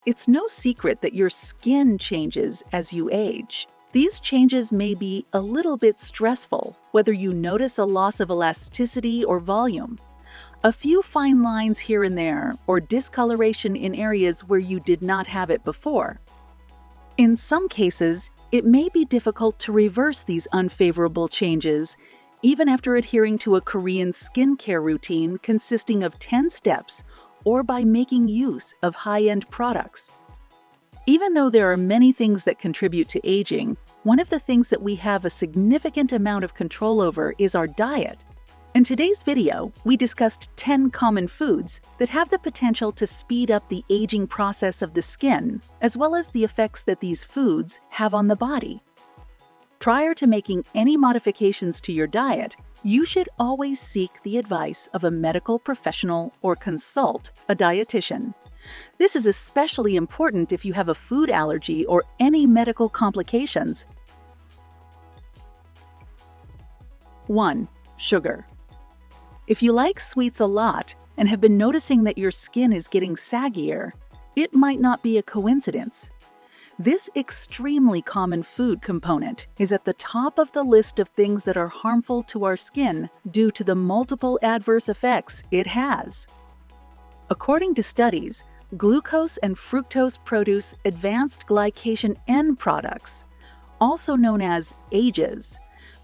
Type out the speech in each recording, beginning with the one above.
It's no secret that your skin changes as you age. These changes may be a little bit stressful, whether you notice a loss of elasticity or volume, a few fine lines here and there, or discoloration in areas where you did not have it before. In some cases, it may be difficult to reverse these unfavorable changes, even after adhering to a Korean skincare routine consisting of 10 steps or by making use of high-end products. Even though there are many things that contribute to aging, one of the things that we have a significant amount of control over is our diet. In today's video, we discussed 10 common foods that have the potential to speed up the aging process of the skin, as well as the effects that these foods have on the body. Prior to making any modifications to your diet, you should always seek the advice of a medical professional or consult a dietitian. This is especially important if you have a food allergy or any medical complications. 1. Sugar. If you like sweets a lot and have been noticing that your skin is getting saggier, it might not be a coincidence. This extremely common food component is at the top of the list of things that are harmful to our skin due to the multiple adverse effects it has. According to studies, glucose and fructose produce advanced glycation end products, also known as AGEs,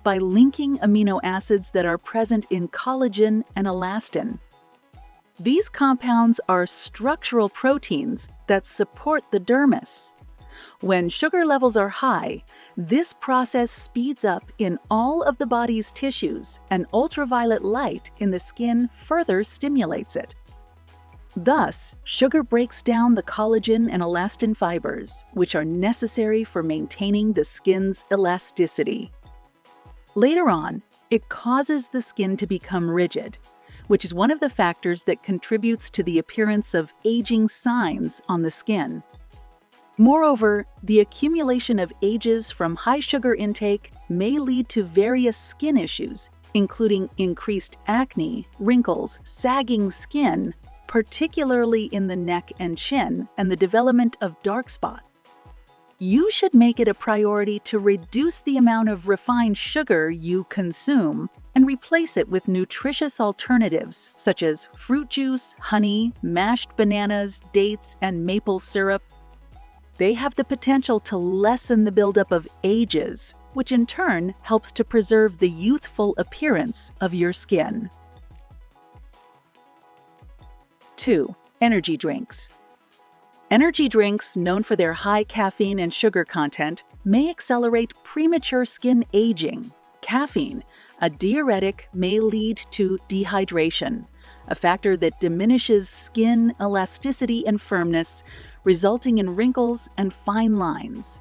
by linking amino acids that are present in collagen and elastin. These compounds are structural proteins that support the dermis. When sugar levels are high, this process speeds up in all of the body's tissues, and ultraviolet light in the skin further stimulates it. Thus, sugar breaks down the collagen and elastin fibers, which are necessary for maintaining the skin's elasticity. Later on, it causes the skin to become rigid, which is one of the factors that contributes to the appearance of aging signs on the skin. Moreover, the accumulation of AGEs from high sugar intake may lead to various skin issues, including increased acne, wrinkles, sagging skin, particularly in the neck and chin, and the development of dark spots. You should make it a priority to reduce the amount of refined sugar you consume and replace it with nutritious alternatives such as fruit juice, honey, mashed bananas, dates, and maple syrup. They have the potential to lessen the buildup of AGEs, which in turn helps to preserve the youthful appearance of your skin. 2. Energy drinks. Energy drinks, known for their high caffeine and sugar content, may accelerate premature skin aging. Caffeine, a diuretic, may lead to dehydration, a factor that diminishes skin elasticity and firmness, resulting in wrinkles and fine lines.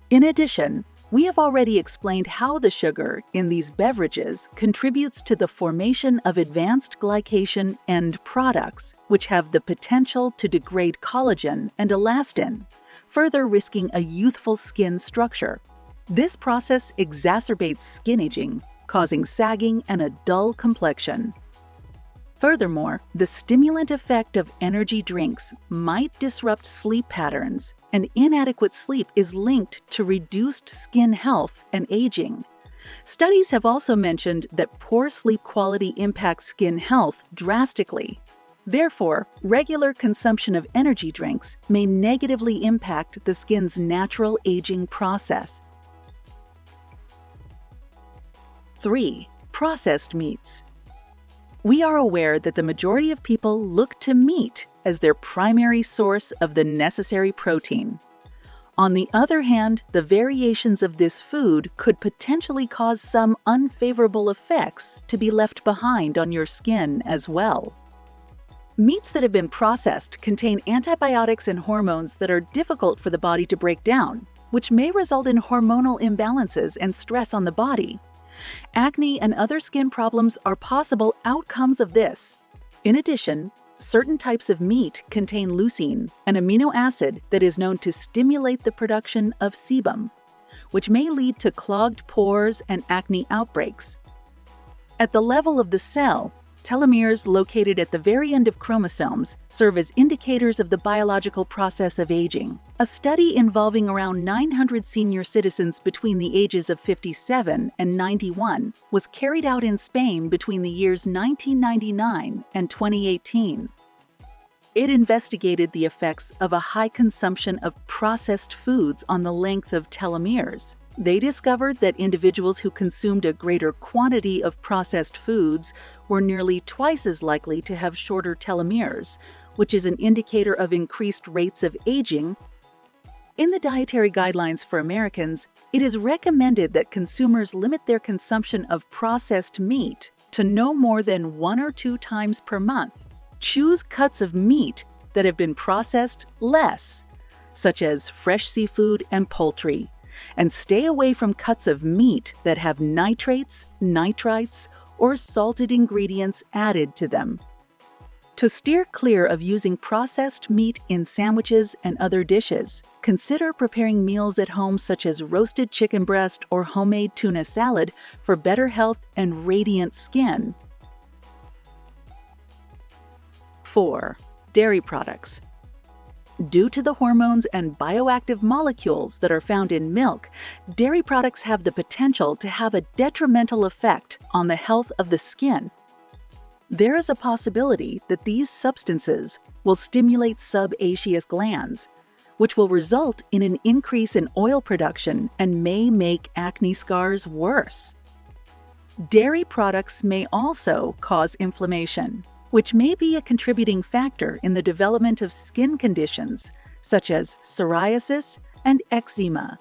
In addition, we have already explained how the sugar in these beverages contributes to the formation of advanced glycation end products, which have the potential to degrade collagen and elastin, further risking a youthful skin structure. This process exacerbates skin aging, causing sagging and a dull complexion. Furthermore, the stimulant effect of energy drinks might disrupt sleep patterns, and inadequate sleep is linked to reduced skin health and aging. Studies have also mentioned that poor sleep quality impacts skin health drastically. Therefore, regular consumption of energy drinks may negatively impact the skin's natural aging process. 3. Processed meats. We are aware that the majority of people look to meat as their primary source of the necessary protein. On the other hand, the variations of this food could potentially cause some unfavorable effects to be left behind on your skin as well. Meats that have been processed contain antibiotics and hormones that are difficult for the body to break down, which may result in hormonal imbalances and stress on the body. Acne and other skin problems are possible outcomes of this. In addition, certain types of meat contain leucine, an amino acid that is known to stimulate the production of sebum, which may lead to clogged pores and acne outbreaks. At the level of the cell, Telomeres, located at the very end of chromosomes, serve as indicators of the biological process of aging. A study involving around 900 senior citizens between the ages of 57 and 91 was carried out in Spain between the years 1999 and 2018. It investigated the effects of a high consumption of processed foods on the length of telomeres. They discovered that individuals who consumed a greater quantity of processed foods were nearly twice as likely to have shorter telomeres, which is an indicator of increased rates of aging. In the dietary guidelines for Americans, it is recommended that consumers limit their consumption of processed meat to no more than 1 or 2 times per month. Choose cuts of meat that have been processed less, such as fresh seafood and poultry, and stay away from cuts of meat that have nitrates, nitrites, or salted ingredients added to them. To steer clear of using processed meat in sandwiches and other dishes, consider preparing meals at home such as roasted chicken breast or homemade tuna salad for better health and radiant skin. 4. Dairy products. Due to the hormones and bioactive molecules that are found in milk, dairy products have the potential to have a detrimental effect on the health of the skin. There is a possibility that these substances will stimulate sebaceous glands, which will result in an increase in oil production and may make acne scars worse. Dairy products may also cause inflammation, which may be a contributing factor in the development of skin conditions such as psoriasis and eczema.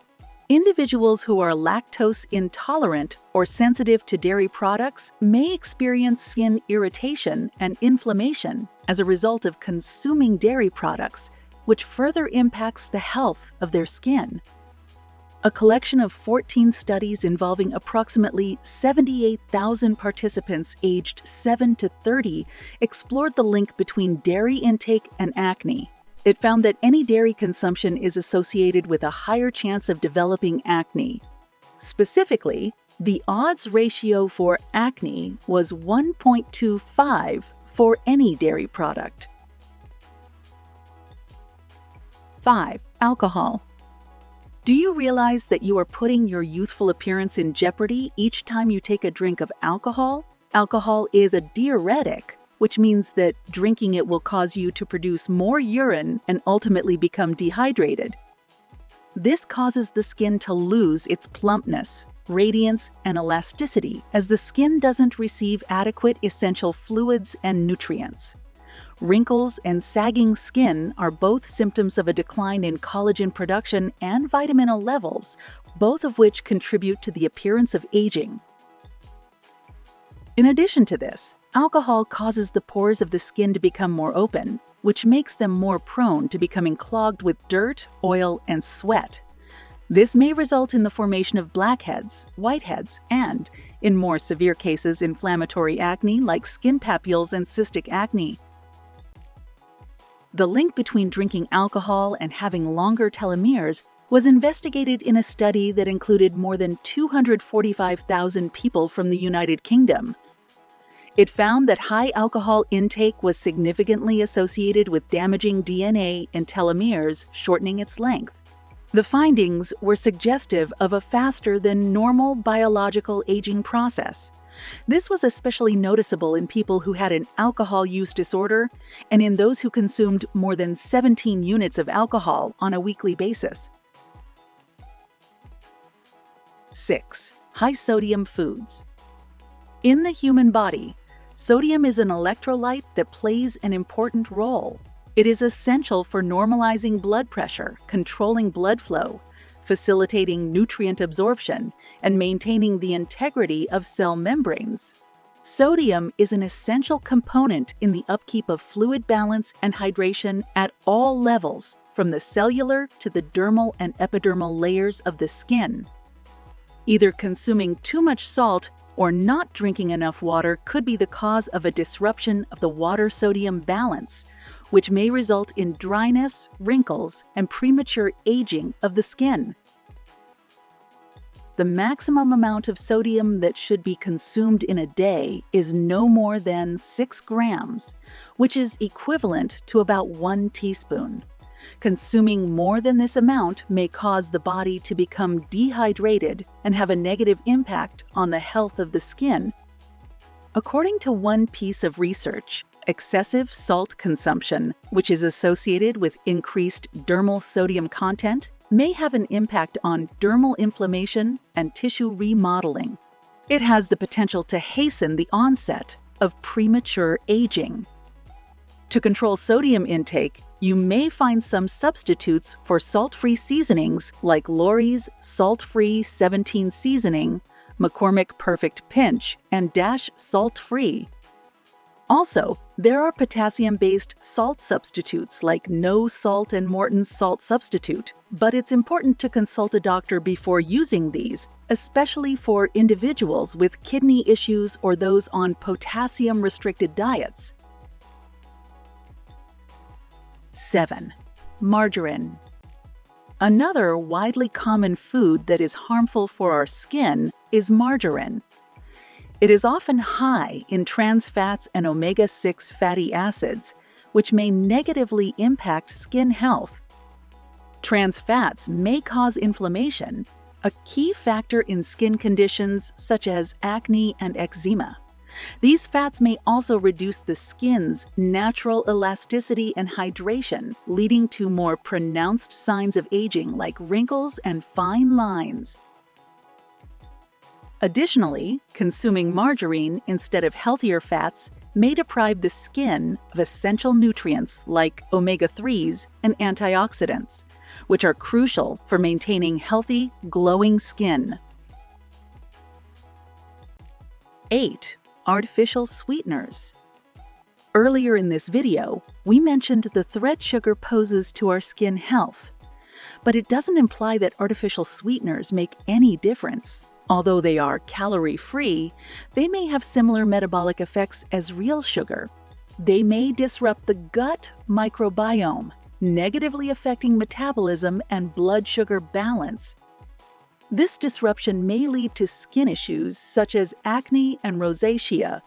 Individuals who are lactose intolerant or sensitive to dairy products may experience skin irritation and inflammation as a result of consuming dairy products, which further impacts the health of their skin. A collection of 14 studies involving approximately 78,000 participants aged 7 to 30 explored the link between dairy intake and acne. It found that any dairy consumption is associated with a higher chance of developing acne. Specifically, the odds ratio for acne was 1.25 for any dairy product. 5. Alcohol. Do you realize that you are putting your youthful appearance in jeopardy each time you take a drink of alcohol? Alcohol is a diuretic, which means that drinking it will cause you to produce more urine and ultimately become dehydrated. This causes the skin to lose its plumpness, radiance, and elasticity as the skin doesn't receive adequate essential fluids and nutrients. Wrinkles and sagging skin are both symptoms of a decline in collagen production and vitamin A levels, both of which contribute to the appearance of aging. In addition to this, alcohol causes the pores of the skin to become more open, which makes them more prone to becoming clogged with dirt, oil, and sweat. This may result in the formation of blackheads, whiteheads, and, in more severe cases, inflammatory acne like skin papules and cystic acne. The link between drinking alcohol and having longer telomeres was investigated in a study that included more than 245,000 people from the United Kingdom. It found that high alcohol intake was significantly associated with damaging DNA in telomeres, shortening its length. The findings were suggestive of a faster than normal biological aging process. This was especially noticeable in people who had an alcohol use disorder and in those who consumed more than 17 units of alcohol on a weekly basis. 6. High-sodium foods. In the human body, sodium is an electrolyte that plays an important role. It is essential for normalizing blood pressure, controlling blood flow, facilitating nutrient absorption, and maintaining the integrity of cell membranes. Sodium is an essential component in the upkeep of fluid balance and hydration at all levels, from the cellular to the dermal and epidermal layers of the skin. Either consuming too much salt or not drinking enough water could be the cause of a disruption of the water-sodium balance, which may result in dryness, wrinkles, and premature aging of the skin. The maximum amount of sodium that should be consumed in a day is no more than 6 grams, which is equivalent to about 1 teaspoon. Consuming more than this amount may cause the body to become dehydrated and have a negative impact on the health of the skin. According to one piece of research, excessive salt consumption, which is associated with increased dermal sodium content, may have an impact on dermal inflammation and tissue remodeling. It has the potential to hasten the onset of premature aging. To control sodium intake, you may find some substitutes for salt-free seasonings like Lawry's Salt-Free 17 Seasoning, McCormick Perfect Pinch, and Dash Salt-Free. Also, there are potassium-based salt substitutes like No Salt and Morton's Salt Substitute, but it's important to consult a doctor before using these, especially for individuals with kidney issues or those on potassium-restricted diets. 7. Margarine. Another widely common food that is harmful for our skin is margarine. It is often high in trans fats and omega-6 fatty acids, which may negatively impact skin health. Trans fats may cause inflammation, a key factor in skin conditions such as acne and eczema. These fats may also reduce the skin's natural elasticity and hydration, leading to more pronounced signs of aging like wrinkles and fine lines. Additionally, consuming margarine instead of healthier fats may deprive the skin of essential nutrients like omega-3s and antioxidants, which are crucial for maintaining healthy, glowing skin. 8. Artificial sweeteners. Earlier in this video, we mentioned the threat sugar poses to our skin health, but it doesn't imply that artificial sweeteners make any difference. Although they are calorie-free, they may have similar metabolic effects as real sugar. They may disrupt the gut microbiome, negatively affecting metabolism and blood sugar balance. This disruption may lead to skin issues such as acne and rosacea.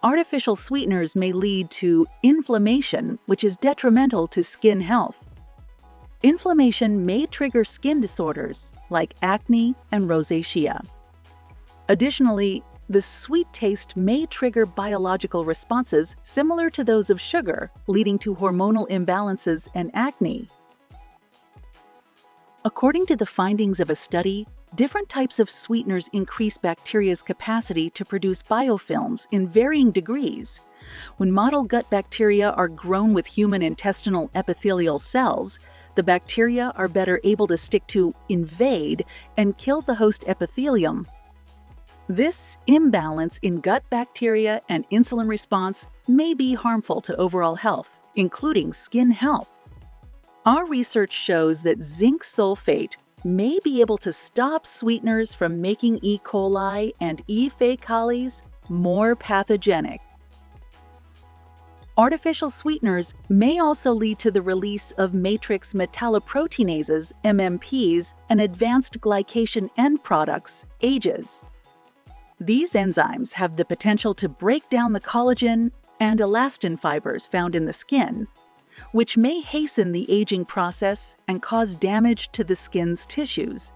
Artificial sweeteners may lead to inflammation, which is detrimental to skin health. Inflammation may trigger skin disorders like acne and rosacea. Additionally, the sweet taste may trigger biological responses similar to those of sugar, leading to hormonal imbalances and acne. According to the findings of a study, different types of sweeteners increase bacteria's capacity to produce biofilms in varying degrees. When model gut bacteria are grown with human intestinal epithelial cells, the bacteria are better able to stick to, invade, and kill the host epithelium. This imbalance in gut bacteria and insulin response may be harmful to overall health, including skin health. Our research shows that zinc sulfate may be able to stop sweeteners from making E. coli and E. faecalis more pathogenic. Artificial sweeteners may also lead to the release of matrix metalloproteinases, MMPs, and advanced glycation end products, AGEs. These enzymes have the potential to break down the collagen and elastin fibers found in the skin, which may hasten the aging process and cause damage to the skin's tissues.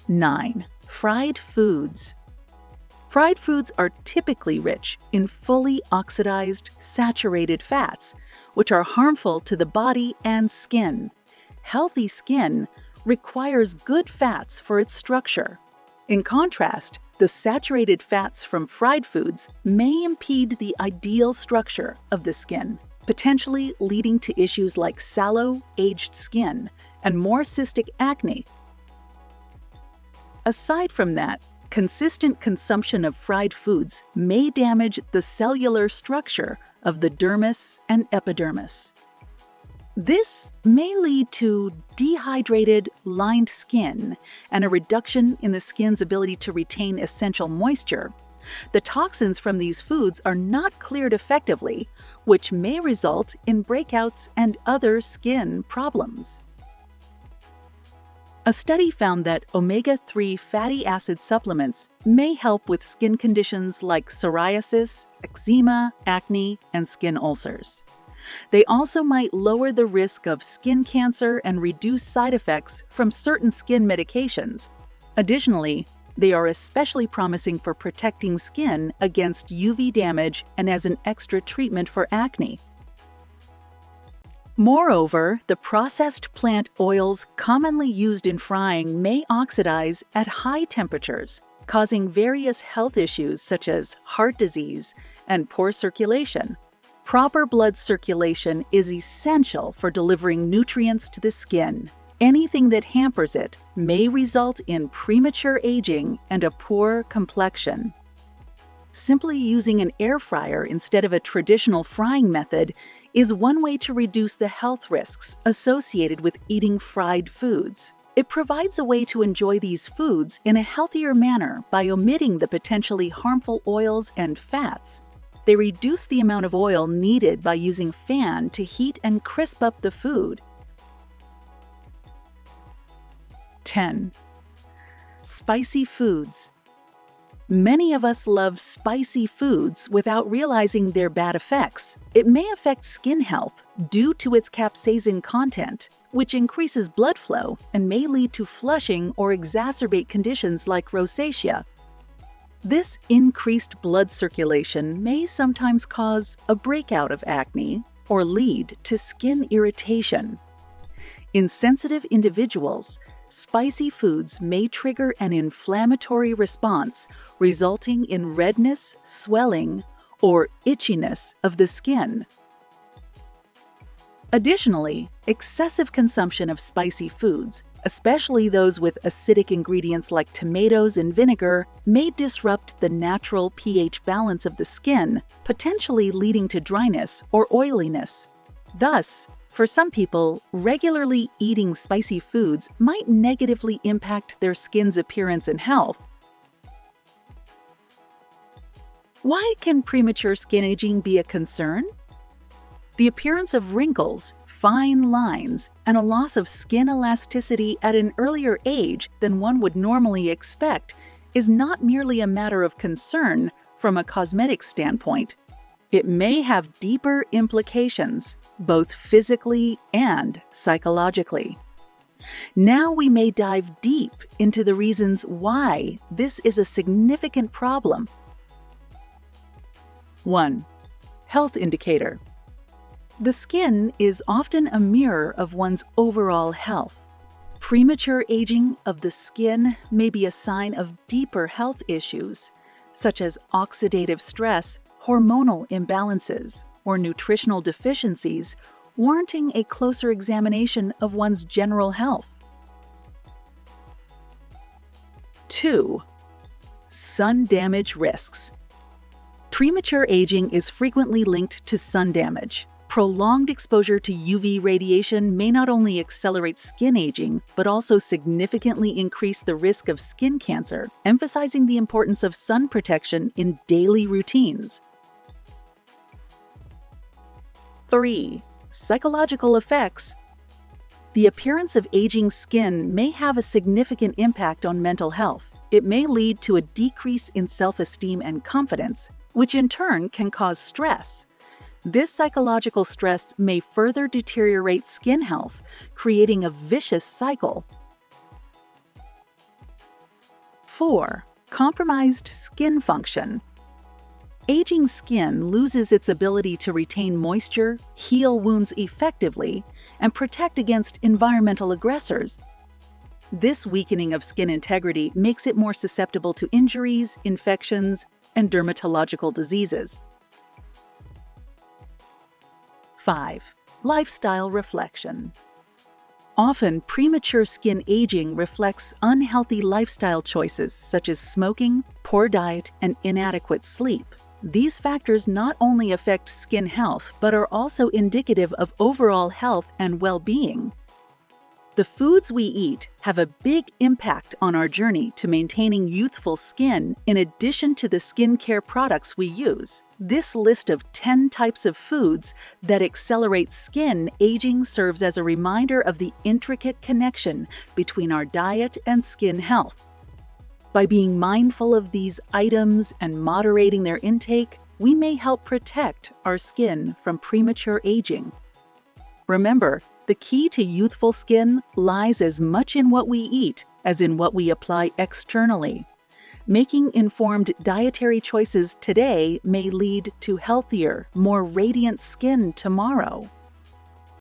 9. Fried foods. Fried foods are typically rich in fully oxidized, saturated fats, which are harmful to the body and skin. Healthy skin requires good fats for its structure. In contrast, the saturated fats from fried foods may impede the ideal structure of the skin, potentially leading to issues like sallow, aged skin and more cystic acne. Aside from that, consistent consumption of fried foods may damage the cellular structure of the dermis and epidermis. This may lead to dehydrated, lined skin and a reduction in the skin's ability to retain essential moisture. The toxins from these foods are not cleared effectively, which may result in breakouts and other skin problems. A study found that omega-3 fatty acid supplements may help with skin conditions like psoriasis, eczema, acne, and skin ulcers. They also might lower the risk of skin cancer and reduce side effects from certain skin medications. Additionally, they are especially promising for protecting skin against UV damage and as an extra treatment for acne. Moreover, the processed plant oils commonly used in frying may oxidize at high temperatures, causing various health issues such as heart disease and poor circulation. Proper blood circulation is essential for delivering nutrients to the skin. Anything that hampers it may result in premature aging and a poor complexion. Simply using an air fryer instead of a traditional frying method is one way to reduce the health risks associated with eating fried foods. It provides a way to enjoy these foods in a healthier manner by omitting the potentially harmful oils and fats. They reduce the amount of oil needed by using fan to heat and crisp up the food. 10. Spicy foods. Many of us love spicy foods without realizing their bad effects. It may affect skin health due to its capsaicin content, which increases blood flow and may lead to flushing or exacerbate conditions like rosacea. This increased blood circulation may sometimes cause a breakout of acne or lead to skin irritation. In sensitive individuals, spicy foods may trigger an inflammatory response, resulting in redness, swelling, or itchiness of the skin. Additionally, excessive consumption of spicy foods, especially those with acidic ingredients like tomatoes and vinegar, may disrupt the natural pH balance of the skin, potentially leading to dryness or oiliness. Thus, for some people, regularly eating spicy foods might negatively impact their skin's appearance and health. Why can premature skin aging be a concern? The appearance of wrinkles, fine lines, and a loss of skin elasticity at an earlier age than one would normally expect is not merely a matter of concern from a cosmetic standpoint. It may have deeper implications, both physically and psychologically. Now we may dive deep into the reasons why this is a significant problem. 1. Health indicator. The skin is often a mirror of one's overall health. Premature aging of the skin may be a sign of deeper health issues, such as oxidative stress, hormonal imbalances, or nutritional deficiencies, warranting a closer examination of one's general health. 2. Sun damage risks. Premature aging is frequently linked to sun damage. Prolonged exposure to UV radiation may not only accelerate skin aging, but also significantly increase the risk of skin cancer, emphasizing the importance of sun protection in daily routines. 3. Psychological effects. The appearance of aging skin may have a significant impact on mental health. It may lead to a decrease in self-esteem and confidence, which in turn can cause stress. This psychological stress may further deteriorate skin health, creating a vicious cycle. 4. Compromised skin function. Aging skin loses its ability to retain moisture, heal wounds effectively, and protect against environmental aggressors. This weakening of skin integrity makes it more susceptible to injuries, infections, and dermatological diseases. 5. Lifestyle reflection. Often, premature skin aging reflects unhealthy lifestyle choices such as smoking, poor diet, and inadequate sleep. These factors not only affect skin health, but are also indicative of overall health and well-being. The foods we eat have a big impact on our journey to maintaining youthful skin in addition to the skincare products we use. This list of 10 types of foods that accelerate skin aging serves as a reminder of the intricate connection between our diet and skin health. By being mindful of these items and moderating their intake, we may help protect our skin from premature aging. Remember, the key to youthful skin lies as much in what we eat as in what we apply externally. Making informed dietary choices today may lead to healthier, more radiant skin tomorrow.